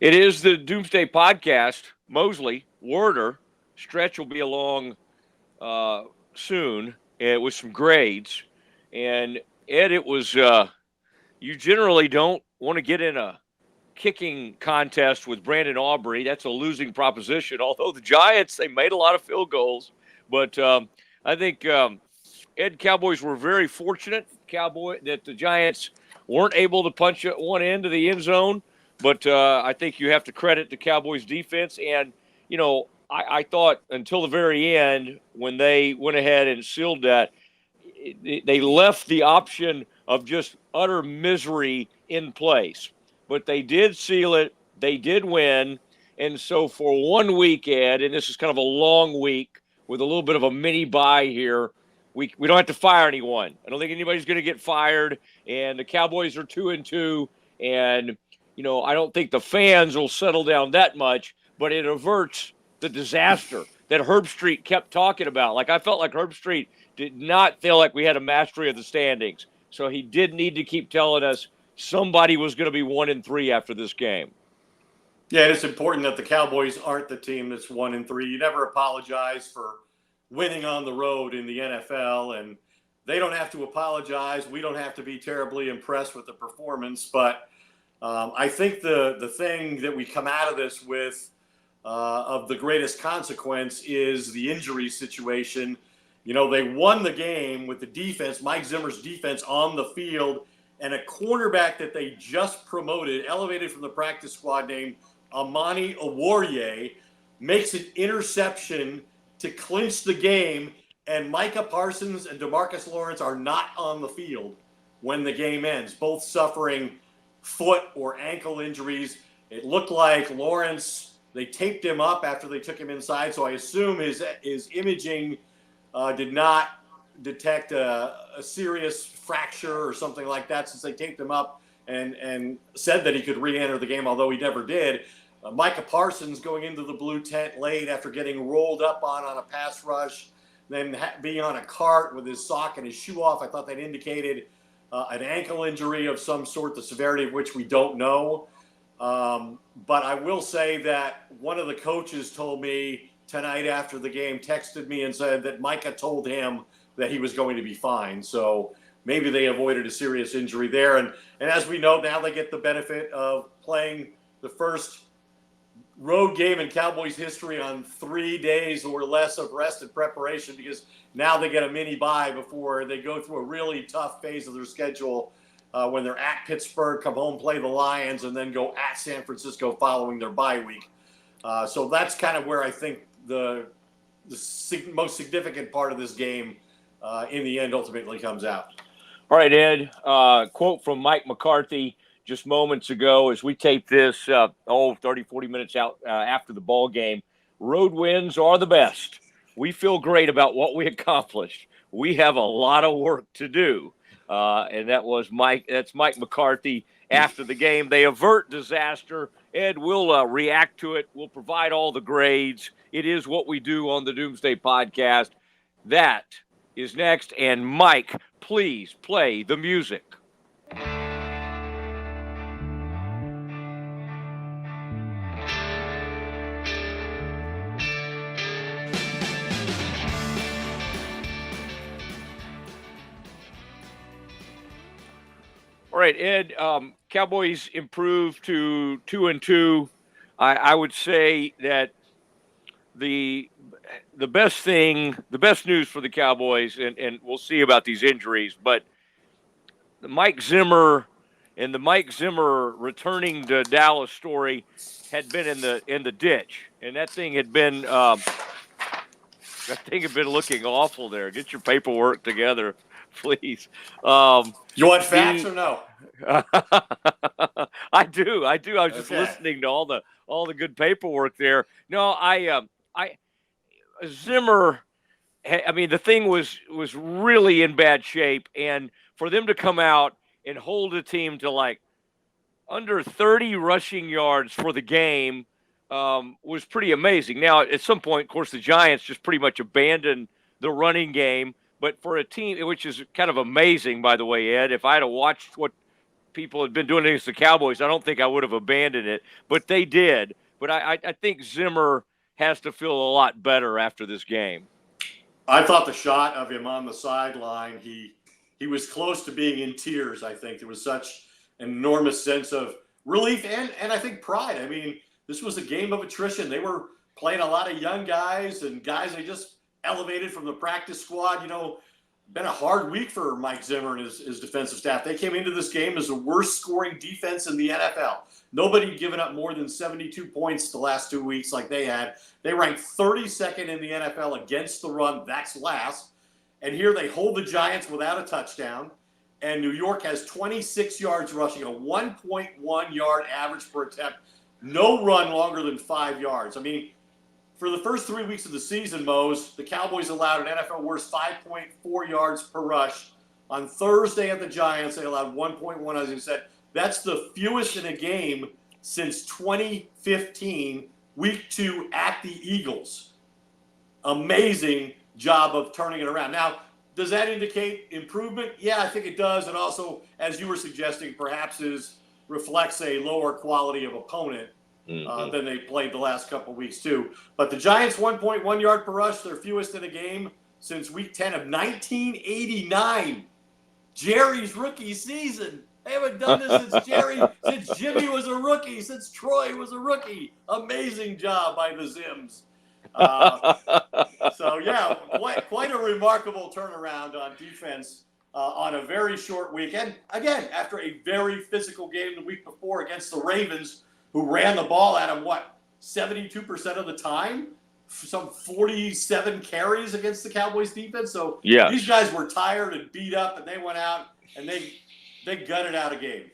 It is the Doomsday Podcast. Mosley, Werder, Stretch will be along soon with some grades. And Ed, it was you generally don't want to get in a kicking contest with Brandon Aubrey. That's a losing proposition. Although the Giants, they made a lot of field goals, but I think Ed, Cowboys were very fortunate. That the Giants weren't able to punch one end of the end zone. But I think you have to credit the Cowboys defense. And, I thought until the very end, when they went ahead and sealed that, they left the option of just utter misery in place. But they did seal it. They did win. And so for 1 week, Ed, and this is kind of a long week with a little bit of a mini bye here, we don't have to fire anyone. I don't think anybody's going to get fired. And the Cowboys are 2-2. And I don't think the fans will settle down that much, but it averts the disaster that Herb Street kept talking about. Like, I felt like Herb Street did not feel like we had a mastery of the standings. So he did need to keep telling us somebody was going to be 1-3 after this game. Yeah, it's important that the Cowboys aren't the team that's 1-3. You never apologize for winning on the road in the NFL, and they don't have to apologize. We don't have to be terribly impressed with the performance, but I think the thing that we come out of this with of the greatest consequence is the injury situation. They won the game with the defense, Mike Zimmer's defense on the field, and a cornerback that they just promoted, elevated from the practice squad named Amani Oworye, makes an interception to clinch the game, and Micah Parsons and DeMarcus Lawrence are not on the field when the game ends, both suffering foot or ankle injuries. It looked like Lawrence, they taped him up after they took him inside, so I assume his imaging did not detect a serious fracture or something like that, since they taped him up and said that he could re-enter the game, although he never did. Micah Parsons going into the blue tent late after getting rolled up on a pass rush, then being on a cart with his sock and his shoe off. I thought that indicated an ankle injury of some sort, the severity of which we don't know. But I will say that one of the coaches told me tonight after the game, texted me and said that Micah told him that he was going to be fine. So maybe they avoided a serious injury there. And as we know, now they get the benefit of playing the first road game in Cowboys history on 3 days or less of rest and preparation, because now they get a mini bye before they go through a really tough phase of their schedule when they're at Pittsburgh, come home, play the Lions, and then go at San Francisco following their bye week. So that's kind of where I think the most significant part of this game in the end ultimately comes out. All right, Ed, quote from Mike McCarthy just moments ago as we tape this 30, 40 minutes out after the ball game. Road wins are the best. We feel great about what we accomplished. We have a lot of work to do. And that's Mike McCarthy after the game. They avert disaster. Ed, we'll react to it. We'll provide all the grades. It is what we do on the Doomsday Podcast. That is next. And Mike, please play the music. All right, Ed, Cowboys improved to 2-2. I would say that the best news for the Cowboys, and we'll see about these injuries, but the Mike Zimmer returning to Dallas story had been in the ditch, and that thing had been looking awful there. Get your paperwork together, please. You want facts or no? I do. I was just listening to all the good paperwork there. No, Zimmer. I mean, the thing was really in bad shape, and for them to come out and hold a team to like under 30 rushing yards for the game was pretty amazing. Now, at some point, of course, the Giants just pretty much abandoned the running game. But for a team, which is kind of amazing, by the way, Ed, if I had watched what people had been doing against the Cowboys, I don't think I would have abandoned it, but they did. But I think Zimmer has to feel a lot better after this game. I thought the shot of him on the sideline, he was close to being in tears. I think there was such an enormous sense of relief and I think pride. I mean, this was a game of attrition. They were playing a lot of young guys and guys they just elevated from the practice squad. Been a hard week for Mike Zimmer and his defensive staff. They came into this game as the worst scoring defense in the NFL. Nobody had given up more than 72 points the last 2 weeks like they had. They ranked 32nd in the NFL against the run. That's last. And here they hold the Giants without a touchdown. And New York has 26 yards rushing, a 1.1 yard average per attempt. No run longer than 5 yards. I mean, for the first 3 weeks of the season, Mose, the Cowboys allowed an NFL worst 5.4 yards per rush. On Thursday at the Giants, they allowed 1.1, as you said. That's the fewest in a game since 2015, week 2 at the Eagles. Amazing job of turning it around. Now, does that indicate improvement? Yeah, I think it does. And also, as you were suggesting, perhaps reflects a lower quality of opponent than they played the last couple weeks too. But the Giants 1.1 yard per rush, their fewest in a game since week 10 of 1989. Jerry's rookie season. They haven't done this since Jimmy was a rookie, since Troy was a rookie. Amazing job by the Zims. So yeah, quite a remarkable turnaround on defense on a very short week. And again, after a very physical game the week before against the Ravens, who ran the ball at him, 72% of the time? Some 47 carries against the Cowboys defense. So These guys were tired and beat up, and they went out and they gutted out a game.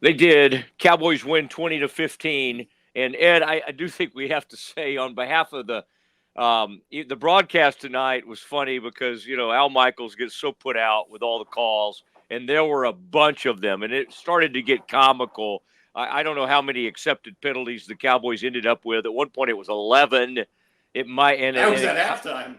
They did. Cowboys win 20-15. And Ed, I do think we have to say on behalf of the broadcast tonight was funny because, Al Michaels gets so put out with all the calls, and there were a bunch of them, and it started to get comical. I don't know how many accepted penalties the Cowboys ended up with. At one point, it was 11. It might end. That was at halftime.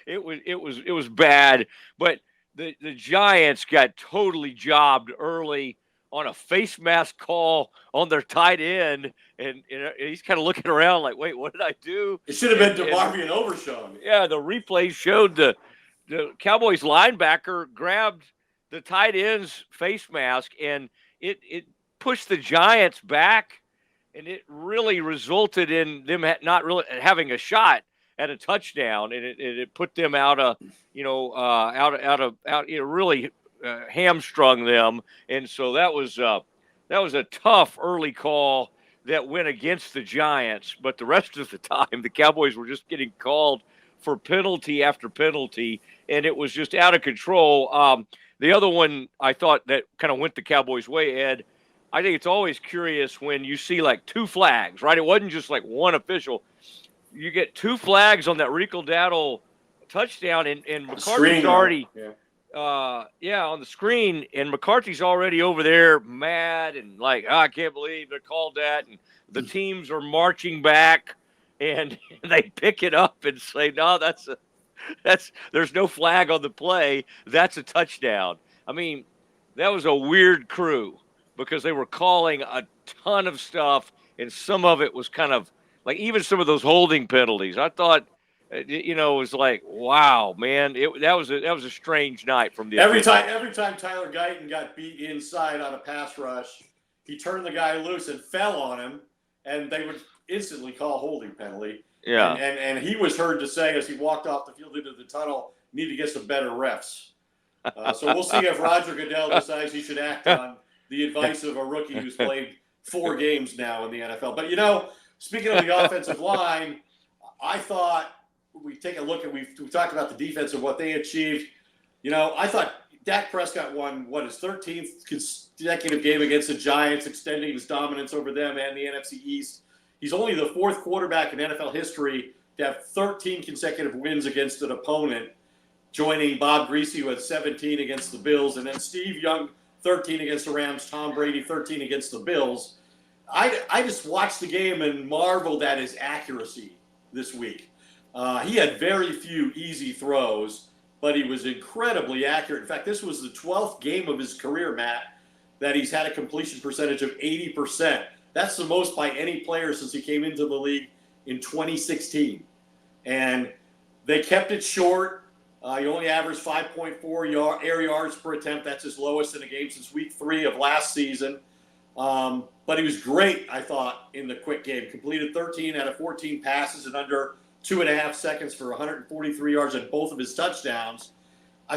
It was bad, but the Giants got totally jobbed early on a face mask call on their tight end, and he's kind of looking around like, wait, what did I do? It should have been DeMarvion Overshown. Yeah, the replay showed the Cowboys linebacker grabbed the tight end's face mask, and it pushed the Giants back, and it really resulted in them not really having a shot at a touchdown, and it put them out of really hamstrung them, and so that was a tough early call that went against the Giants. But the rest of the time, the Cowboys were just getting called for penalty after penalty, and it was just out of control. The other one I thought that kind of went the Cowboys' way, Ed, I think it's always curious when you see like two flags, right? It wasn't just like one official. You get two flags on that Rico Dowdle touchdown, and McCarthy's already on the screen, and McCarthy's already over there mad and like, I can't believe they called that. And the teams are marching back, and they pick it up and say, no, there's no flag on the play. That's a touchdown. I mean, that was a weird crew because they were calling a ton of stuff, and some of it was kind of like even some of those holding penalties. I thought, it was like, wow, man, that was a strange night from the every time Tyler Guyton got beat inside on a pass rush, he turned the guy loose and fell on him, and they would instantly call holding penalty. Yeah, and he was heard to say as he walked off the field into the tunnel, need to get some better refs. So we'll see if Roger Goodell decides he should act on the advice of a rookie who's played 4 games now in the NFL. But speaking of the offensive line, I thought we take a look at we talked about the defense and what they achieved. I thought Dak Prescott won his 13th consecutive game against the Giants, extending his dominance over them and the NFC East. He's only the 4th quarterback in NFL history to have 13 consecutive wins against an opponent, joining Bob Greasy, who had 17 against the Bills, and then Steve Young, 13 against the Rams, Tom Brady, 13 against the Bills. I just watched the game and marveled at his accuracy this week. He had very few easy throws, but he was incredibly accurate. In fact, this was the 12th game of his career, Matt, that he's had a completion percentage of 80%. That's the most by any player since he came into the league in 2016. And they kept it short. He only averaged 5.4 air yards per attempt. That's his lowest in a game since week 3 of last season. But he was great, I thought, in the quick game. Completed 13 out of 14 passes in under 2.5 seconds for 143 yards and both of his touchdowns.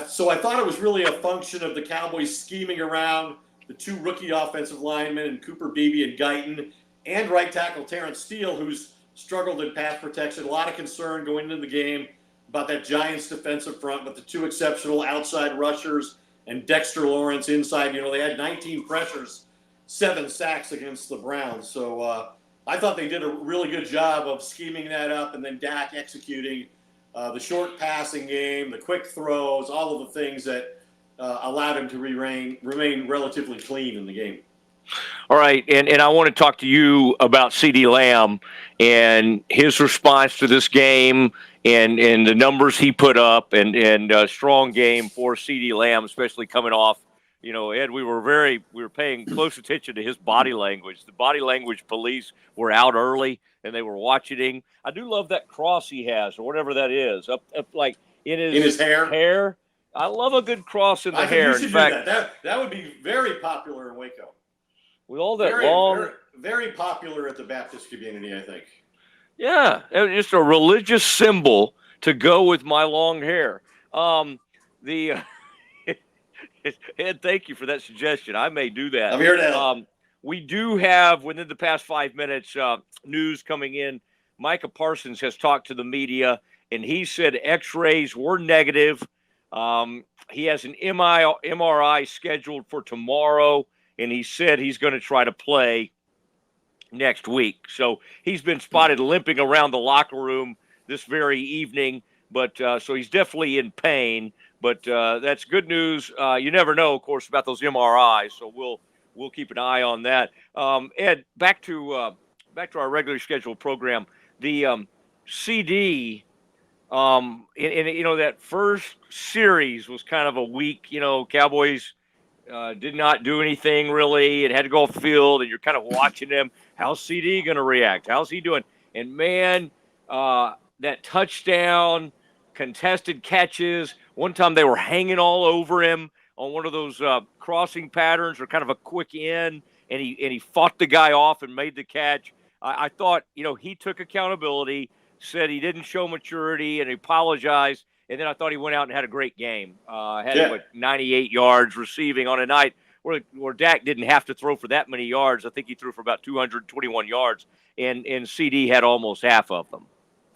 So I thought it was really a function of the Cowboys scheming around the 2 rookie offensive linemen, and Cooper Beebe and Guyton, and right tackle Terrence Steele, who's struggled in pass protection. A lot of concern going into the game about that Giants defensive front, but the 2 exceptional outside rushers and Dexter Lawrence inside. They had 19 pressures, 7 sacks against the Browns. So I thought they did a really good job of scheming that up, and then Dak executing the short passing game, the quick throws, all of the things that allowed him to remain relatively clean in the game. All right, and I want to talk to you about CeeDee Lamb and his response to this game and the numbers he put up, and a strong game for CeeDee Lamb, especially coming off. Ed, we were paying close attention to his body language. The body language police were out early, and they were watching him. I do love that cross he has, or whatever that is, up like in his hair. I love a good cross in the hair. You should do that. That would be very popular in Waco. With all that very popular at the Baptist community, I think. Yeah, just a religious symbol to go with my long hair. Ed, thank you for that suggestion. I may do that. I'm here to help. We do have, within the past 5 minutes, news coming in. Micah Parsons has talked to the media, and he said X-rays were negative. He has an MRI scheduled for tomorrow, and he said he's going to try to play next week. So he's been spotted limping around the locker room this very evening, but so he's definitely in pain. But that's good news. You never know, of course, about those MRIs, so we'll keep an eye on that. Ed, back to our regularly scheduled program. The CD. And that first series was kind of a weak, Cowboys did not do anything really. It had to go off the field, and you're kind of watching them. How's CD going to react? How's he doing? And man, that touchdown, contested catches. One time they were hanging all over him on one of those crossing patterns or kind of a quick in, and he fought the guy off and made the catch. I thought, he took accountability, said he didn't show maturity, and he apologized. And then I thought he went out and had a great game. Had 98 yards receiving on a night where Dak didn't have to throw for that many yards. I think he threw for about 221 yards, and CD had almost half of them.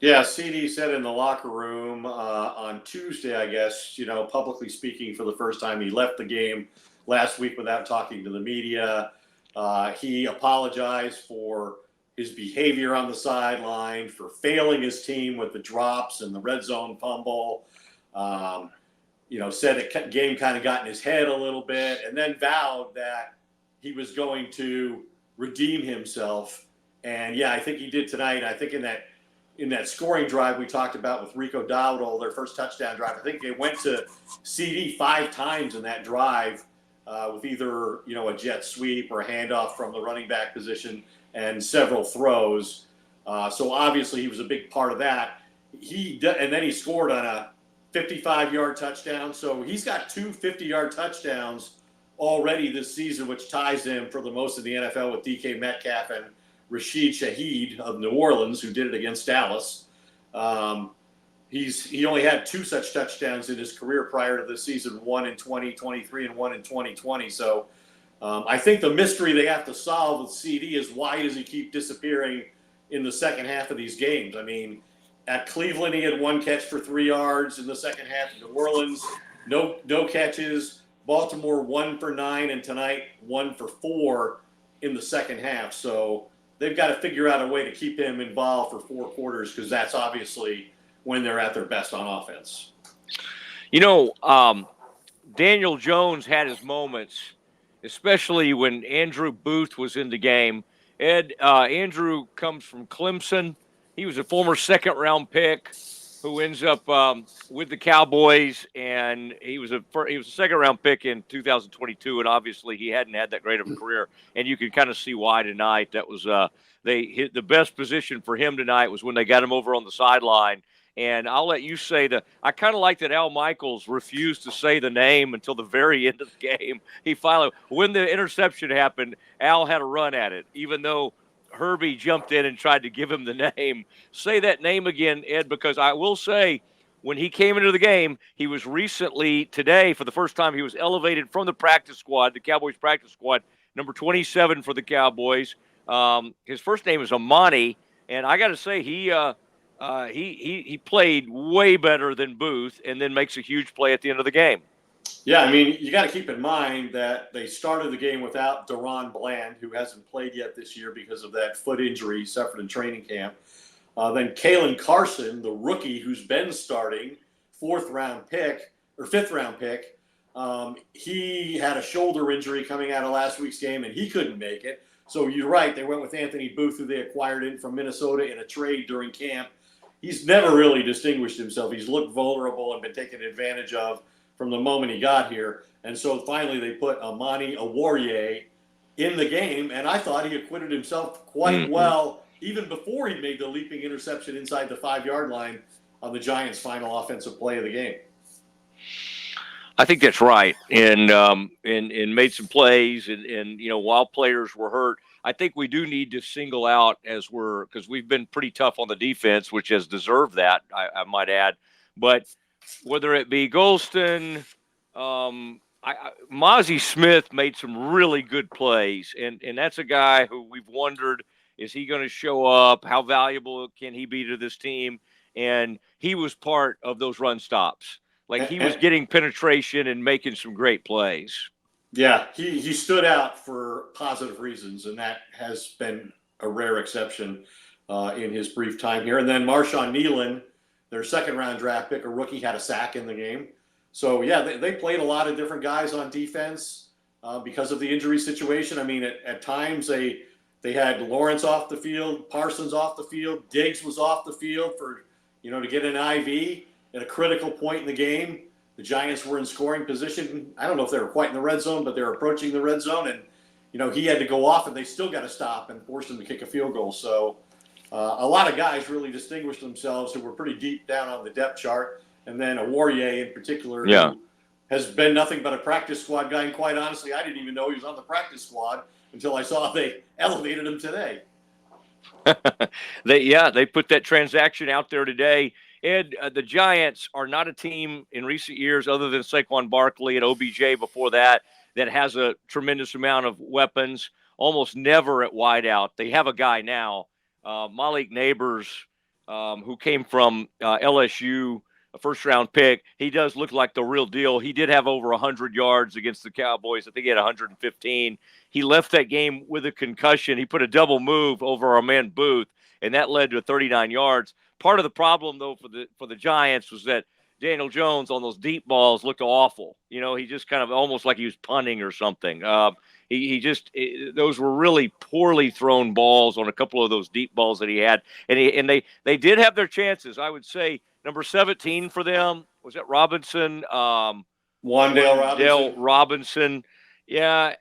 Yeah, CD said in the locker room on Tuesday, I guess, publicly speaking for the first time, he left the game last week without talking to the media. He apologized for his behavior on the sideline, for failing his team with the drops and the red zone fumble. Said the game kind of got in his head a little bit, and then vowed that he was going to redeem himself. And yeah, I think he did tonight. I think in that scoring drive we talked about with Rico Dowdle, their first touchdown drive, I think they went to CD 5 times in that drive with either, a jet sweep or a handoff from the running back position and several throws. So obviously he was a big part of that. And then he scored on a 55-yard touchdown. So he's got 2 50-yard touchdowns already this season, which ties him for the most in the NFL with DK Metcalf and Rashid Shaheed of New Orleans, who did it against Dallas. He only had 2 such touchdowns in his career prior to this season, 1 in 2023 and 1 in 2020. So I think the mystery they have to solve with CD is why does he keep disappearing in the second half of these games? I mean, at Cleveland, he had 1 catch for 3 yards in the second half. New Orleans, no catches. Baltimore, 1 for 9, and tonight 1 for 4 in the second half. So they've got to figure out a way to keep him involved for 4 quarters, because that's obviously when they're at their best on offense. Daniel Jones had his moments, especially when Andrew Booth was in the game. Ed, Andrew comes from Clemson. He was a former second-round pick. who ends up with the Cowboys, and he was a second round pick in 2022, and obviously he hadn't had that great of a career, and you can kind of see why tonight. That was they hit the best position for him tonight was when they got him over on the sideline. And I'll let you say that. I kind of like that Al Michaels refused to say the name until the very end of the game. He finally, when the interception happened, Al had a run at it, even though Herbie jumped in and tried to give him the name. Say that name again, Ed, because I will say when he came into the game, he was recently, today, for the first time, he was elevated from the practice squad, the Cowboys practice squad, number 27 for the Cowboys. His first name is Amani, and I got to say, he played way better than Booth and then makes a huge play at the end of the game. Yeah, I mean, you got to keep in mind that they started the game without Deron Bland, who hasn't played yet this year because of that foot injury he suffered in training camp. Then Kalen Carson, the rookie who's been starting, fifth round pick, he had a shoulder injury coming out of last week's game, and he couldn't make it. So you're right, they went with Anthony Booth, who they acquired in from Minnesota in a trade during camp. He's never really distinguished himself. He's looked vulnerable and been taken advantage of from the moment he got here. And so finally they put Amani Oruwariye in the game, and I thought he acquitted himself quite well even before he made the leaping interception inside the 5-yard line on the Giants' final offensive play of the game. I think that's right, and made some plays, and while players were hurt, I think we do need to single out because we've been pretty tough on the defense, which has deserved that, I might add. But whether it be Golston, Mozzie Smith made some really good plays, and that's a guy who we've wondered, is he going to show up? How valuable can he be to this team? And he was part of those run stops. Like, he was getting penetration and making some great plays. Yeah, he stood out for positive reasons, and that has been a rare exception in his brief time here. And then Marshawn Nealon, their second-round draft pick, a rookie, had a sack in the game. So, yeah, they played a lot of different guys on defense because of the injury situation. I mean, at times they had Lawrence off the field, Parsons off the field, Diggs was off the field to get an IV at a critical point in the game. The Giants were in scoring position. I don't know if they were quite in the red zone, but they were approaching the red zone, and he had to go off, and they still got to stop and force him to kick a field goal. So a lot of guys really distinguished themselves who were pretty deep down on the depth chart, and then Oruwariye in particular, who has been nothing but a practice squad guy. And quite honestly, I didn't even know he was on the practice squad until I saw they elevated him today. They put that transaction out there today. Ed, the Giants are not a team in recent years, other than Saquon Barkley and OBJ before that has a tremendous amount of weapons. Almost never at wideout. They have a guy now, Malik Neighbors, who came from LSU, a first-round pick. He does look like the real deal. He did have over 100 yards against the Cowboys. I think he had 115. He left that game with a concussion. He put a double move over our man Booth, and that led to 39 yards. Part of the problem, though, for the Giants was that Daniel Jones on those deep balls looked awful. He just kind of almost like he was punting or something. Those were really poorly thrown balls on a couple of those deep balls that he had. And they did have their chances. I would say number 17 for them, was that Robinson? Wan'Dale Robinson. Yeah,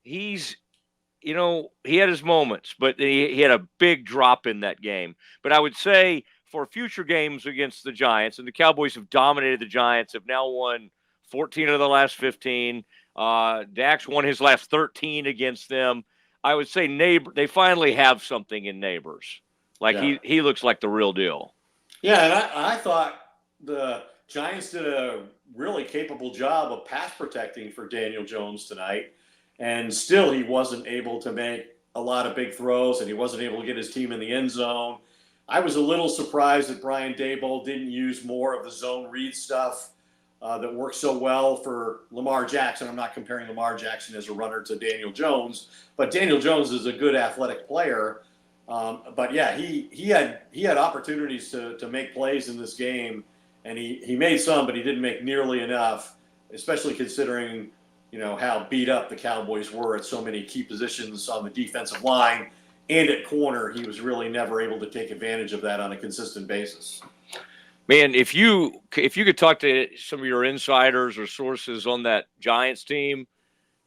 he had his moments, but he had a big drop in that game. But I would say for future games against the Giants, and the Cowboys have dominated the Giants, have now won 14 of the last 15. Dak's won his last 13 against them. I would say they finally have something in Neighbors. He looks like the real deal. Yeah, and I thought the Giants did a really capable job of pass protecting for Daniel Jones tonight. And still he wasn't able to make a lot of big throws, and he wasn't able to get his team in the end zone. I was a little surprised that Brian Daboll didn't use more of the zone read stuff that works so well for Lamar Jackson. I'm not comparing Lamar Jackson as a runner to Daniel Jones, but Daniel Jones is a good athletic player. But yeah, he had opportunities to make plays in this game, and he made some, but he didn't make nearly enough, especially considering how beat up the Cowboys were at so many key positions on the defensive line and at corner. He was really never able to take advantage of that on a consistent basis. Man, if you could talk to some of your insiders or sources on that Giants team,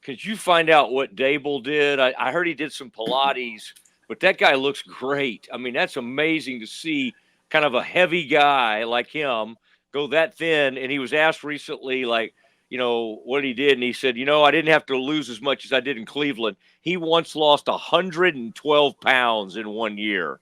could you find out what Dable did? I heard he did some Pilates, but that guy looks great. I mean, that's amazing to see kind of a heavy guy like him go that thin. And he was asked recently, like, what he did. And he said, I didn't have to lose as much as I did in Cleveland. He once lost 112 pounds in 1 year.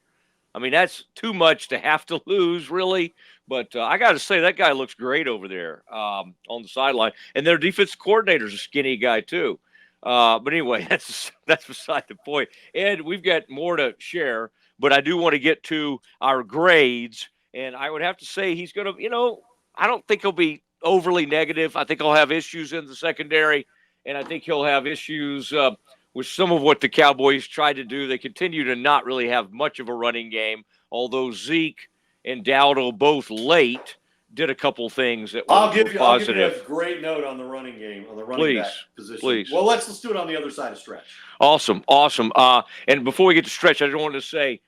I mean, that's too much to have to lose, really. But I got to say, that guy looks great over there on the sideline. And their defense coordinator's a skinny guy, too. But anyway, that's beside the point. Ed, we've got more to share, but I do want to get to our grades. And I would have to say he's going to, I don't think he'll be overly negative. I think he'll have issues in the secondary, and I think he'll have issues with some of what the Cowboys tried to do. They continue to not really have much of a running game, although Zeke and Dowdle both late did a couple things that were positive. I'll give you a great note on the running game, on the running back position. Please. Well, let's do it on the other side of stretch. Awesome. And before we get to stretch, I just wanted to say,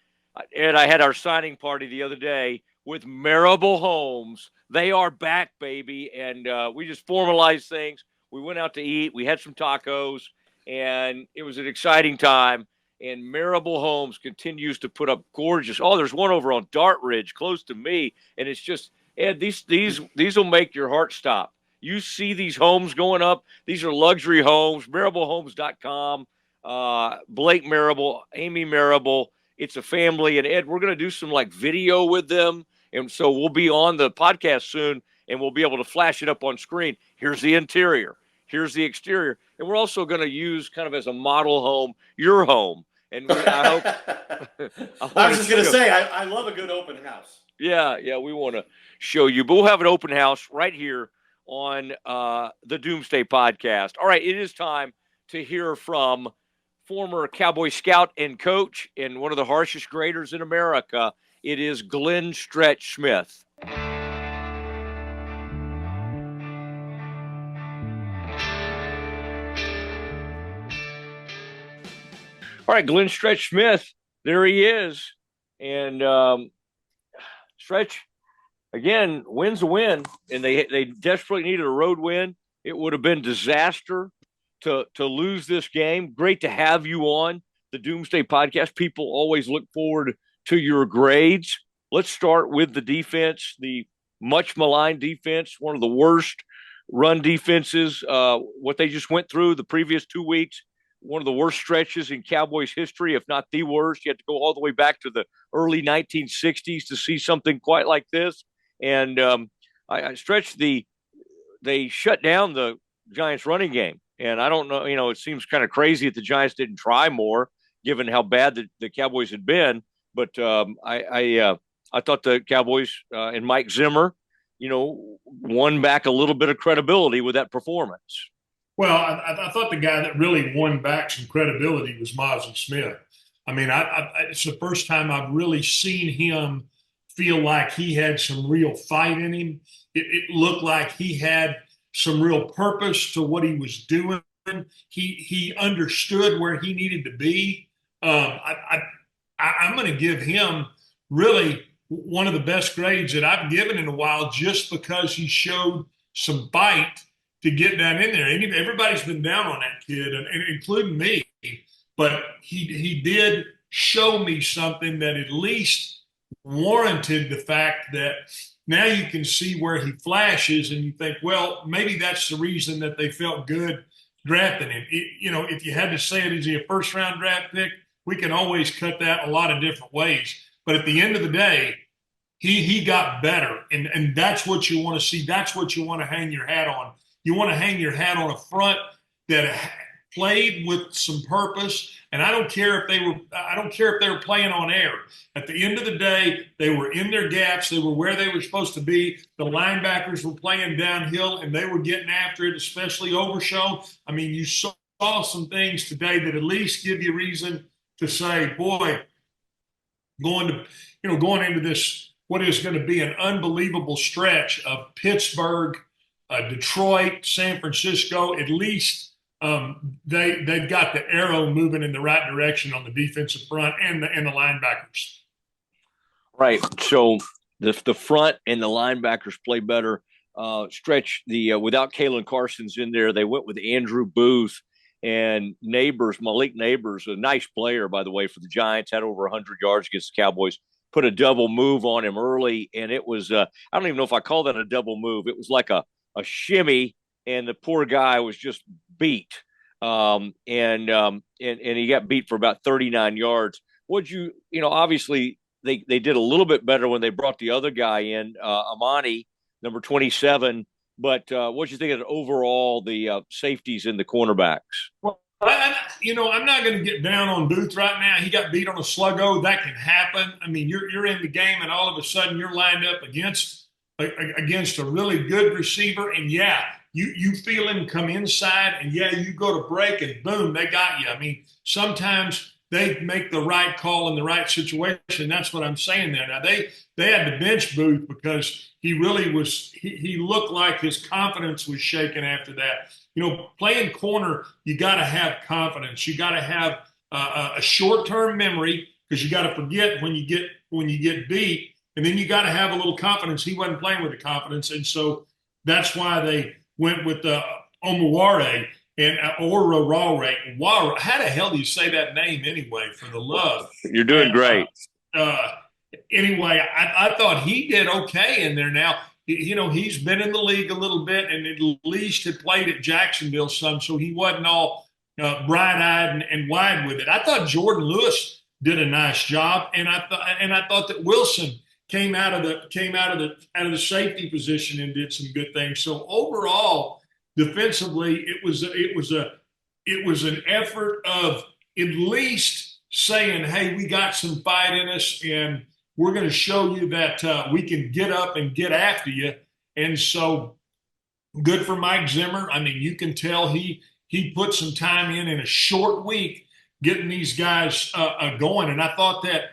Ed, I had our signing party the other day with Marable Homes. They are back, baby, and we just formalized things. We went out to eat. We had some tacos, and it was an exciting time. And Marable Homes continues to put up gorgeous. Oh, there's one over on Dart Ridge, close to me, and it's just, Ed, these will make your heart stop. You see these homes going up. These are luxury homes. MarableHomes.com. Blake Marable, Amy Marable. It's a family, and Ed, we're going to do some like video with them, and so we'll be on the podcast soon, and we'll be able to flash it up on screen. Here's the interior. Here's the exterior. And we're also going to use kind of as a model home, your home. And I hope. I was just going to say, I love a good open house. Yeah, we want to show you. But we'll have an open house right here on the Doomsday Podcast. All right, it is time to hear from former Cowboy scout and coach and one of the harshest graders in America. It is Glenn Stretch Smith. All right, Glenn Stretch Smith, there he is. And Stretch, again, win's a win, and they desperately needed a road win. It would have been disaster to lose this game. Great to have you on the Doomsday Podcast. People always look forward to your grades. Let's start with the defense, the much maligned defense, one of the worst run defenses, what they just went through the previous 2 weeks. One of the worst stretches in Cowboys history, if not the worst. You have to go all the way back to the early 1960s to see something quite like this. And I stretched they shut down the Giants running game. And I don't know, it seems kind of crazy that the Giants didn't try more, given how bad the Cowboys had been. But I thought the Cowboys and Mike Zimmer, won back a little bit of credibility with that performance. Well, I thought the guy that really won back some credibility was Mozzie Smith. I mean, it's the first time I've really seen him feel like he had some real fight in him. It looked like he had some real purpose to what he was doing. He understood where he needed to be. I'm going to give him really one of the best grades that I've given in a while, just because he showed some bite to get down in there. And everybody's been down on that kid, and including me. But he did show me something that at least warranted the fact that now you can see where he flashes, and you think, well, maybe that's the reason that they felt good drafting him. If you had to say it, is he a first-round draft pick? We can always cut that a lot of different ways. But at the end of the day, he got better, and that's what you want to see. That's what you want to hang your hat on. You want to hang your hat on a front that played with some purpose. And I don't care if they were playing on air. At the end of the day, they were in their gaps. They were where they were supposed to be. The linebackers were playing downhill, and they were getting after it, especially Overshow. I mean, you saw some things today that at least give you reason to say, boy, going into this, what is going to be an unbelievable stretch of Pittsburgh, Detroit, San Francisco, at least they've got the arrow moving in the right direction on the defensive front and the linebackers. Right. So the front and the linebackers play better. Stretch the without Kalen Carson's in there, they went with Andrew Booth and Neighbors, Malik Neighbors, a nice player by the way for the Giants, had over 100 yards against the Cowboys. Put a double move on him early, and it was I don't even know if I call that a double move. It was like a shimmy, and the poor guy was just beat. And he got beat for about 39 yards. Would obviously they did a little bit better when they brought the other guy in, Amani, number 27. But what do you think of overall the safeties and the cornerbacks? Well, I'm not going to get down on Booth right now. He got beat on a sluggo. That can happen. I mean, you're in the game, and all of a sudden you're lined up against a really good receiver, and yeah, you feel him come inside, and yeah, you go to break, and boom, they got you. I mean, sometimes they make the right call in the right situation. That's what I'm saying there. Now they had to bench Booth because he really was. He looked like his confidence was shaken after that. Playing corner, you got to have confidence. You got to have a short-term memory because you got to forget when you get beat, and then you got to have a little confidence. He wasn't playing with the confidence, and so that's why they went with Omuware and Orarare. How the hell do you say that name anyway? For the love, you're doing great. Anyway, I thought he did okay in there. Now, he's been in the league a little bit, and at least had played at Jacksonville some, so he wasn't all bright-eyed and wide with it. I thought Jordan Lewis did a nice job, and I thought that Wilson came out of the safety position and did some good things. So overall, defensively, it was an effort of at least saying, "Hey, we got some fight in us, and we're going to show you that we can get up and get after you." And so, good for Mike Zimmer. I mean, you can tell he put some time in a short week getting these guys going. And I thought that,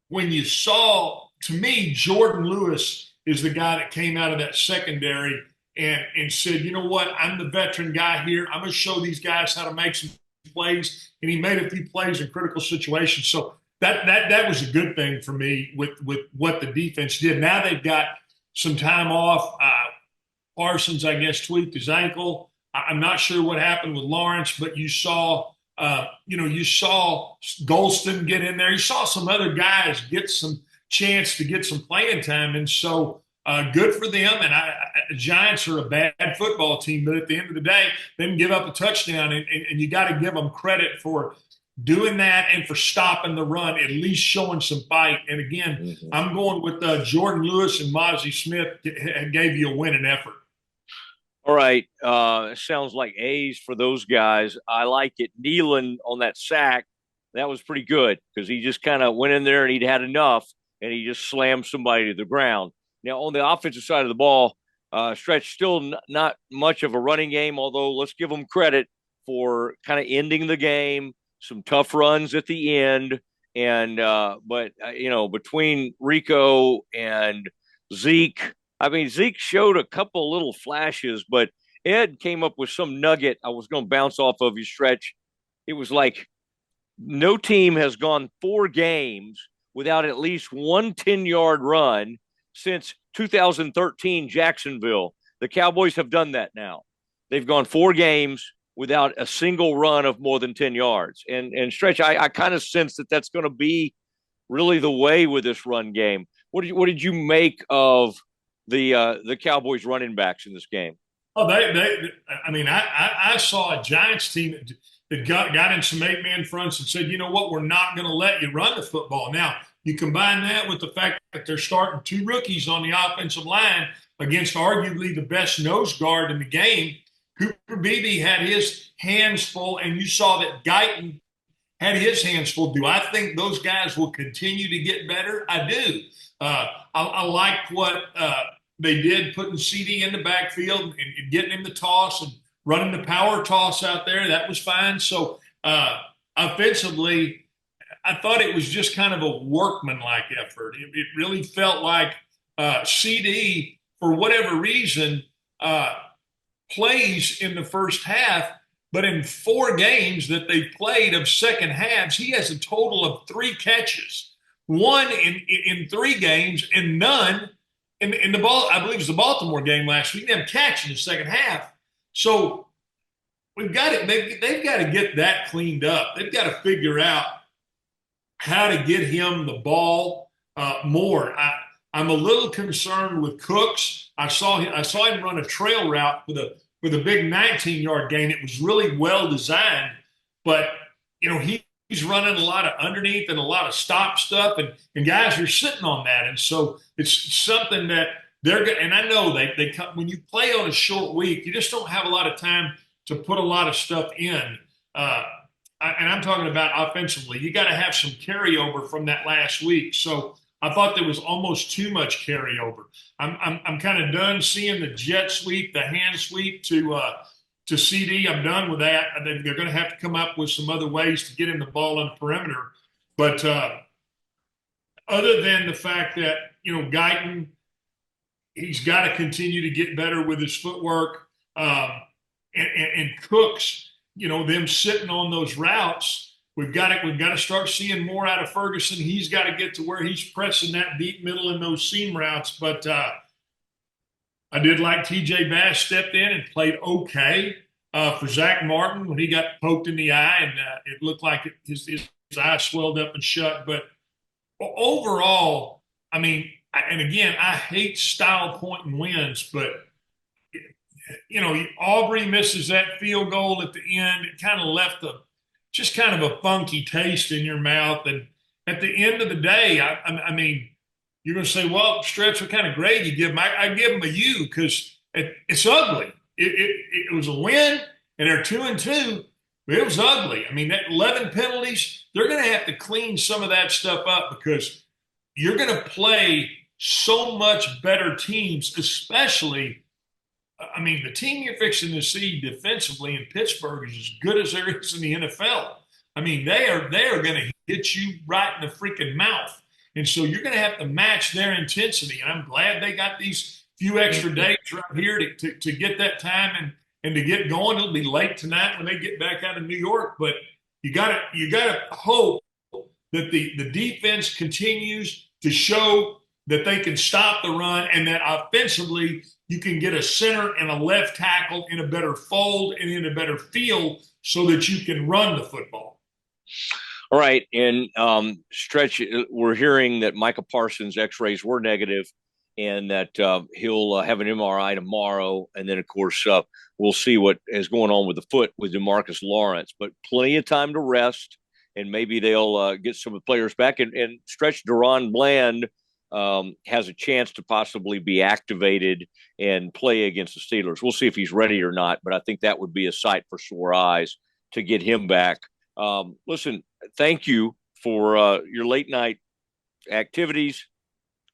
when you saw, to me, Jordan Lewis is the guy that came out of that secondary and said, "You know what? I'm the veteran guy here. I'm going to show these guys how to make some plays." And he made a few plays in critical situations. So that was a good thing for me with what the defense did. Now they've got some time off. Parsons, I guess, tweaked his ankle. I'm not sure what happened with Lawrence, but you saw Golston get in there. You saw some other guys get some chance to get some playing time, and so good for them. And the Giants are a bad football team, but at the end of the day, they didn't give up a touchdown, and you got to give them credit for doing that and for stopping the run, at least showing some fight. And again, I'm going with Jordan Lewis and Mozzie Smith gave you a winning effort. All right. Sounds like A's for those guys. I like it. Nealon on that sack, that was pretty good because he just kind of went in there and he'd had enough and he just slammed somebody to the ground. Now, on the offensive side of the ball, Stretch still not much of a running game, although let's give them credit for kind of ending the game, some tough runs at the end. And, but between Rico and Zeke, I mean, Zeke showed a couple little flashes, but Ed came up with some nugget I was going to bounce off of you, Stretch. It was like no team has gone 4 games without at least one 10-yard run since 2013 Jacksonville. The Cowboys have done that now. They've gone 4 games without a single run of more than 10 yards. And Stretch, I kind of sense that that's going to be really the way with this run game. What did you make of the Cowboys running backs in this game? Oh, I saw a Giants team that got in some 8-man fronts and said, "You know what? We're not going to let you run the football." Now, you combine that with the fact that they're starting 2 rookies on the offensive line against arguably the best nose guard in the game. Cooper Beebe had his hands full, and you saw that Guyton had his hands full. Do I think those guys will continue to get better? I do. I like what they did, putting CD in the backfield and getting him the toss and running the power toss out there. That was fine. So offensively, I thought it was just kind of a workmanlike effort. It really felt like CD, for whatever reason, plays in the first half, but in 4 games that they've played of second halves, he has a total of 3 catches. one in 3 games and none in the ball. I believe it was the Baltimore game last week. Them catch in the second half. So we've got it. They've got to get that cleaned up. They've got to figure out how to get him the ball more. I'm a little concerned with Cooks. I saw him run a trail route with a big 19-yard gain. It was really well designed, but he's running a lot of underneath and a lot of stop stuff, and guys are sitting on that, and so it's something that they're good. And I know they come when you play on a short week, you just don't have a lot of time to put a lot of stuff in. And I'm talking about offensively. You got to have some carryover from that last week. So I thought there was almost too much carryover. I'm kind of done seeing the jet sweep, the hand sweep to CD. I'm done with that. They're going to have to come up with some other ways to get him the ball on the perimeter. But other than the fact that Guyton, he's got to continue to get better with his footwork, and Cooks, them sitting on those routes. We've got to start seeing more out of Ferguson. He's got to get to where he's pressing that deep middle in those seam routes. But I did like TJ Bass stepped in and played okay for Zach Martin when he got poked in the eye, and it looked like his eye swelled up and shut. But overall, I mean, and again, I hate style point and wins, but Aubrey misses that field goal at the end. It kind of left just kind of a funky taste in your mouth. And at the end of the day, I mean, you're going to say, well, Stretch, what kind of grade you give him? I give him a U because it's ugly. It was a win, and they're 2-2, but it was ugly. I mean, that 11 penalties, they're going to have to clean some of that stuff up because you're going to play so much better teams, especially – I mean, the team you're fixing to see defensively in Pittsburgh is as good as there is in the NFL. I mean, they are going to hit you right in the freaking mouth. And so you're going to have to match their intensity. And I'm glad they got these few extra days right here to get that time and to get going. It'll be late tonight when they get back out of New York. But you got to hope that the defense continues to show that they can stop the run and that offensively you can get a center and a left tackle in a better fold and in a better feel so that you can run the football. All right. And Stretch, we're hearing that Micah Parsons' x-rays were negative and that he'll have an MRI tomorrow. And then, of course, we'll see what is going on with the foot with DeMarcus Lawrence. But plenty of time to rest, and maybe they'll get some of the players back. And Stretch, Deron Bland has a chance to possibly be activated and play against the Steelers. We'll see if he's ready or not, but I think that would be a sight for sore eyes to get him back. Listen, thank you for your late night activities,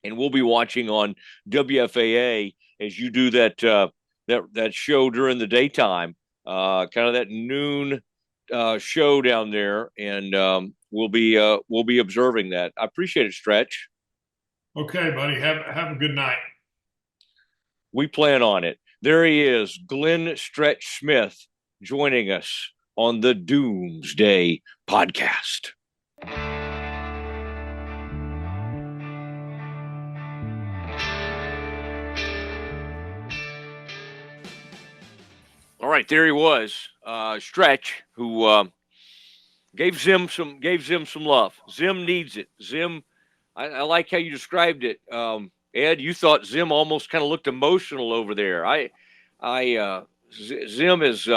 and we'll be watching on WFAA as you do that show during the daytime, kind of that noon show down there, and we'll be observing that. I appreciate it, Stretch. Okay, buddy. Have a good night. We plan on it. There he is, Glenn Stretch Smith, joining us on the Doomsday Podcast. All right, there he was, Stretch, who gave Zim some love. Zim needs it. Zim, I like how you described it. Ed, you thought Zim almost kind of looked emotional over there. Zim is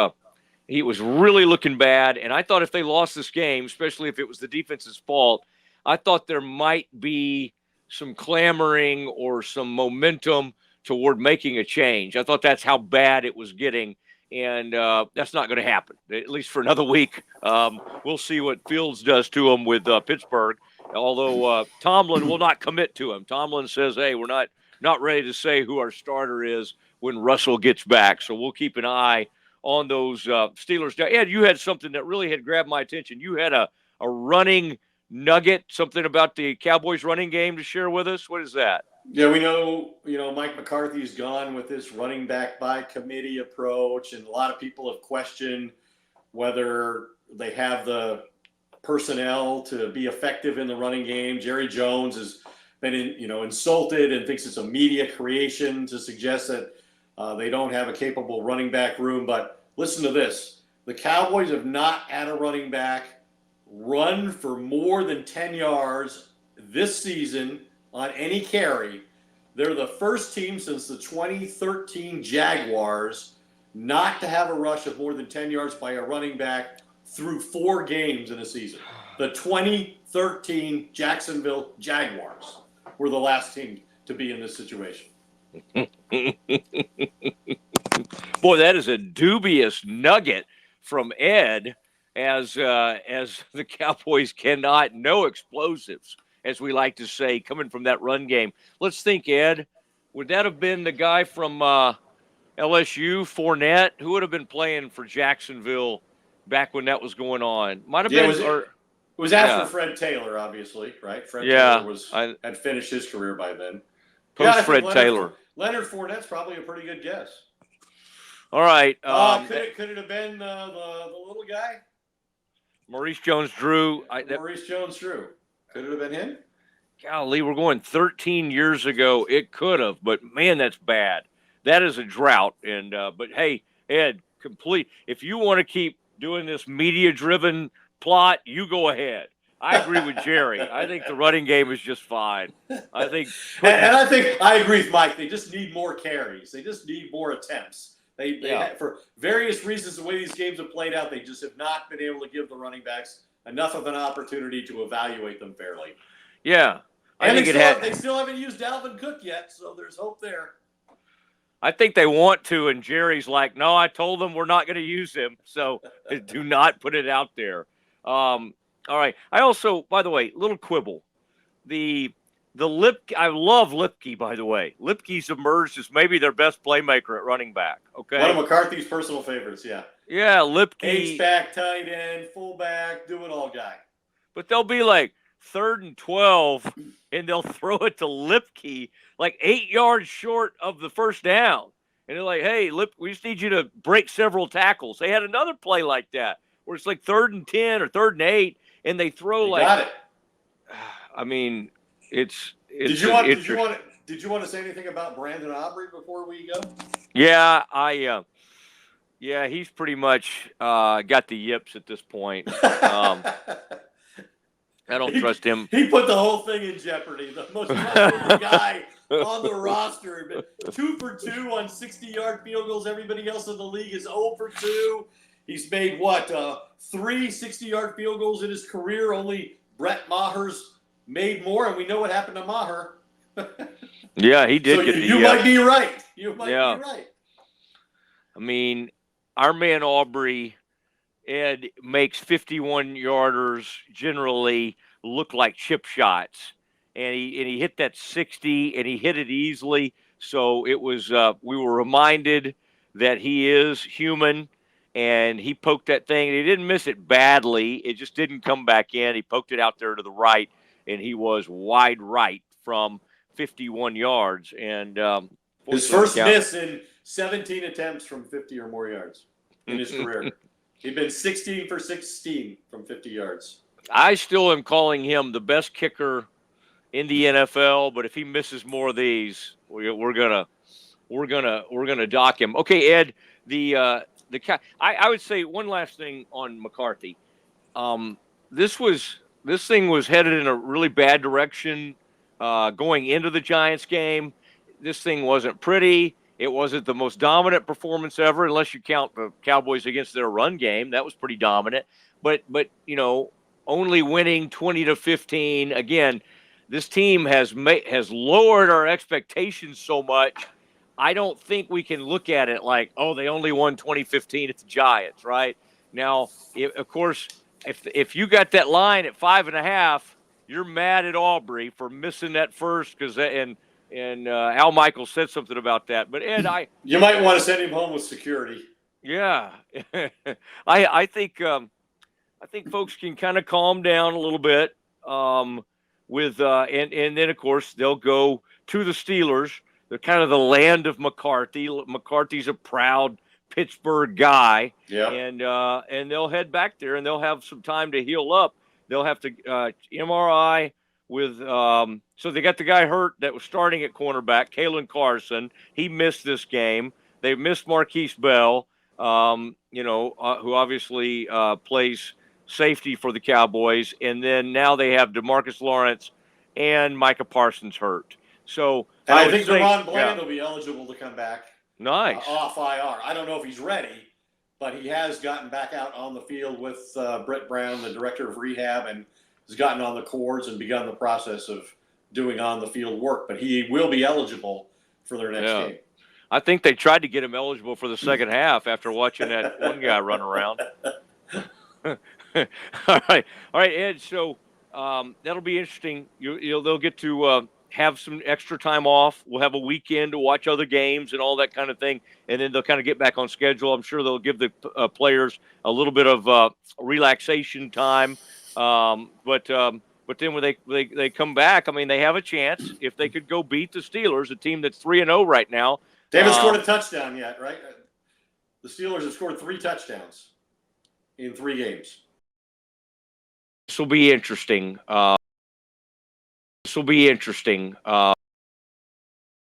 he was really looking bad, and I thought if they lost this game, especially if it was the defense's fault, I thought there might be some clamoring or some momentum toward making a change. I thought that's how bad it was getting, and that's not going to happen, at least for another week. We'll see what Fields does to him with Pittsburgh, although Tomlin will not commit to him. Tomlin says, hey, we're not ready to say who our starter is when Russell gets back, so we'll keep an eye on those Steelers. Now, Ed, you had something that really had grabbed my attention. You had a running nugget, something about the Cowboys running game to share with us. What is that? Yeah, we know, Mike McCarthy's gone with this running back by committee approach, and a lot of people have questioned whether they have the personnel to be effective in the running game. Jerry Jones has been insulted and thinks it's a media creation to suggest that they don't have a capable running back room. But listen to this. The Cowboys have not had a running back run for more than 10 yards this season on any carry. They're the first team since the 2013 Jaguars not to have a rush of more than 10 yards by a running back through 4 games in a season. The 2013 Jacksonville Jaguars were the last team to be in this situation. Boy, that is a dubious nugget from Ed, as the Cowboys cannot, no explosives, as we like to say, coming from that run game. Let's think, Ed. Would that have been the guy from LSU, Fournette? Who would have been playing for Jacksonville back when that was going on? Might have been. It was after Fred Taylor, obviously, right? Fred Taylor had finished his career by then. Fred Taylor. Leonard Fournette's probably a pretty good guess. All right. Could it have been the little guy? Maurice Jones-Drew. Maurice Jones-Drew. Could it have been him? Golly, we're going 13 years ago. It could have, but man, that's bad. That is a drought. And but hey, Ed, if you want to keep doing this media-driven plot, you go ahead. I agree with Jerry. I think the running game is just fine. I think, I agree with Mike. They just need more carries. They just need more attempts. They for various reasons, the way these games have played out, they just have not been able to give the running backs enough of an opportunity to evaluate them fairly. Yeah, they still haven't used Dalvin Cook yet, so there's hope there. I think they want to, and Jerry's like, no, I told them we're not going to use him, so do not put it out there. All right. I also, by the way, little quibble. I love Lipke, by the way. Lipke's emerged as maybe their best playmaker at running back. Okay. One of McCarthy's personal favorites, yeah. Yeah, Lipke. H-back, tight end, fullback, do it all guy. But they'll be like 3rd and 12, and they'll throw it to Lipke like 8 yards short of the first down. And they're like, hey, we just need you to break several tackles. They had another play like that where it's like 3rd and 10 or 3rd and 8, and they throw got it. I mean, it's Did you want to say anything about Brandon Aubrey before we go? Yeah, he's pretty much got the yips at this point. I don't trust him. He put the whole thing in jeopardy. The most trustworthy guy on the roster. 2 for 2 on 60-yard field goals. Everybody else in the league is 0 for 2. He's made 3 60-yard field goals in his career. Only Brett Maher's made more, and we know what happened to Maher. Yeah, he did. So you might be right. You might be right. I mean, our man Aubrey, Ed, makes 51-yarders generally look like chip shots, and he hit that 60, and he hit it easily. So it was we were reminded that he is human, and he poked that thing. And he didn't miss it badly. It just didn't come back in. He poked it out there to the right, and he was wide right from 51 yards. And his first miss in 17 attempts from 50 or more yards in his career. He'd been 16 for 16 from 50 yards. I still am calling him the best kicker in the NFL, but if he misses more of these, we're gonna dock him. Okay, Ed, I would say one last thing on McCarthy. This thing was headed in a really bad direction going into the Giants game. This thing wasn't pretty. It wasn't the most dominant performance ever, unless you count the Cowboys against their run game. That was pretty dominant. But only winning 20-15. Again, this team has lowered our expectations so much. I don't think we can look at it like, oh, they only won 2015 at the Giants, right? Now, of course, if you got that line at 5.5, you're mad at Aubrey for missing that first and Al Michaels said something about that. But Ed, you might want to send him home with security. Yeah, I think folks can kind of calm down a little bit with and then of course they'll go to the Steelers. They're kind of the land of McCarthy. McCarthy's a proud Pittsburgh guy, and they'll head back there and they'll have some time to heal up. They'll have to MRI with so they got the guy hurt that was starting at cornerback, Kalen Carson. He missed this game. They missed Marquise Bell, who obviously plays safety for the Cowboys, and then now they have DeMarcus Lawrence and Micah Parsons hurt. So and I would think say, Deron Bland will be eligible to come back nice off IR. I don't know if he's ready, but he has gotten back out on the field with Brett Brown, the director of rehab, and has gotten on the cords and begun the process of doing on-the-field work. But he will be eligible for their next game. I think they tried to get him eligible for the second half after watching that one guy run around. All right, Ed. So that'll be interesting. They'll get to have some extra time off. We'll have a weekend to watch other games and all that kind of thing, and then they'll kind of get back on schedule. I'm sure they'll give the players a little bit of relaxation time. But then when they come back, I mean, they have a chance if they could go beat the Steelers, a team that's 3-0 right now. They haven't scored a touchdown yet, right? The Steelers have scored 3 touchdowns in 3 games. This will be interesting.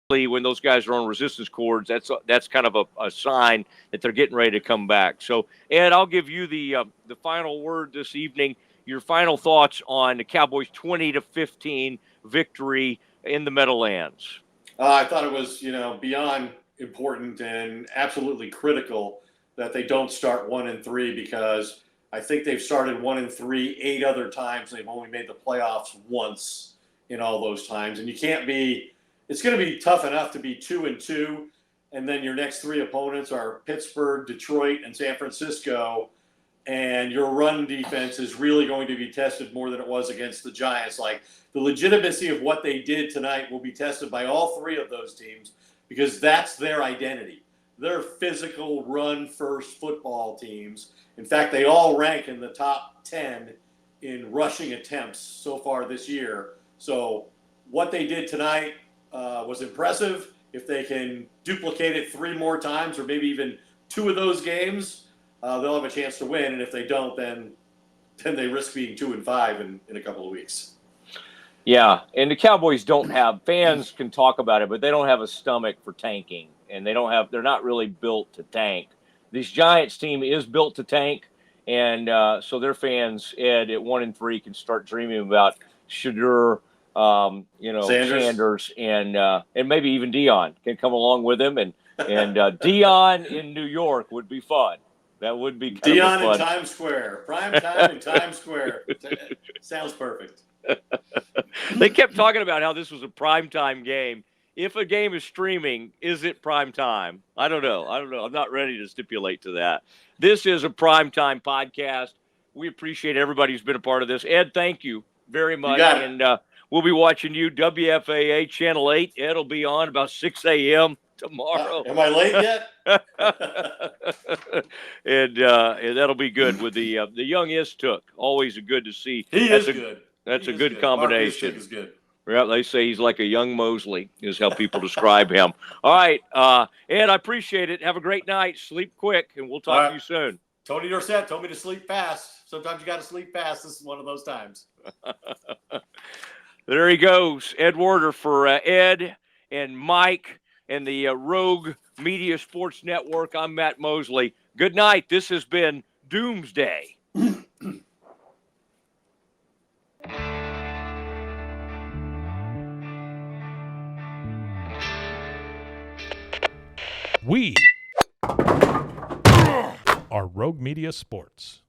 When those guys are on resistance cords, that's kind of a sign that they're getting ready to come back. So, Ed, I'll give you the final word this evening. Your final thoughts on the Cowboys' 20-15 victory in the Meadowlands. I thought it was, beyond important and absolutely critical that they don't start 1-3, because I think they've started 1-3 8 other times. They've only made the playoffs once in all those times. And it's going to be tough enough to be 2-2. And then your next 3 opponents are Pittsburgh, Detroit, and San Francisco. And your run defense is really going to be tested more than it was against the Giants. Like, the legitimacy of what they did tonight will be tested by all 3 of those teams, because that's their identity. They're physical, run-first football teams. In fact, they all rank in the top 10 in rushing attempts so far this year. So what they did tonight was impressive. If they can duplicate it 3 more times, or maybe even 2 of those games, they'll have a chance to win. And if they don't, then they risk being 2-5 in a couple of weeks. Yeah, and the Cowboys don't have – fans can talk about it, but they don't have a stomach for tanking, and they're not really built to tank. This Giants team is built to tank, and so their fans, Ed, at 1-3 can start dreaming about Shadur, Sanders, and maybe even Dion can come along with him, and Dion in New York would be fun. That would be kind Dion of fun. in Times Square, prime time in Times Square. Sounds perfect. They kept talking about how this was a primetime game. If a game is streaming, is it prime time? I don't know. I'm not ready to stipulate to that. This is a primetime podcast. We appreciate everybody who's been a part of this. Ed, thank you very much. You got it. And we'll be watching you, WFAA Channel 8. Ed will be on about 6 a.m. tomorrow. Am I late yet? and that'll be good with the young Istook. Always good to see. He is good. That's a good combination. Mark Istook is good. Yeah, they say he's like a young Mosley, is how people describe him. All right, Ed, I appreciate it. Have a great night. Sleep quick, and we'll talk to you soon. Tony Dorsett told me to sleep fast. Sometimes you got to sleep fast. This is one of those times. There he goes, Ed Warder for Ed and Mike and the Rogue Media Sports Network. I'm Matt Mosley. Good night. This has been Doomsday. We are Rogue Media Sports.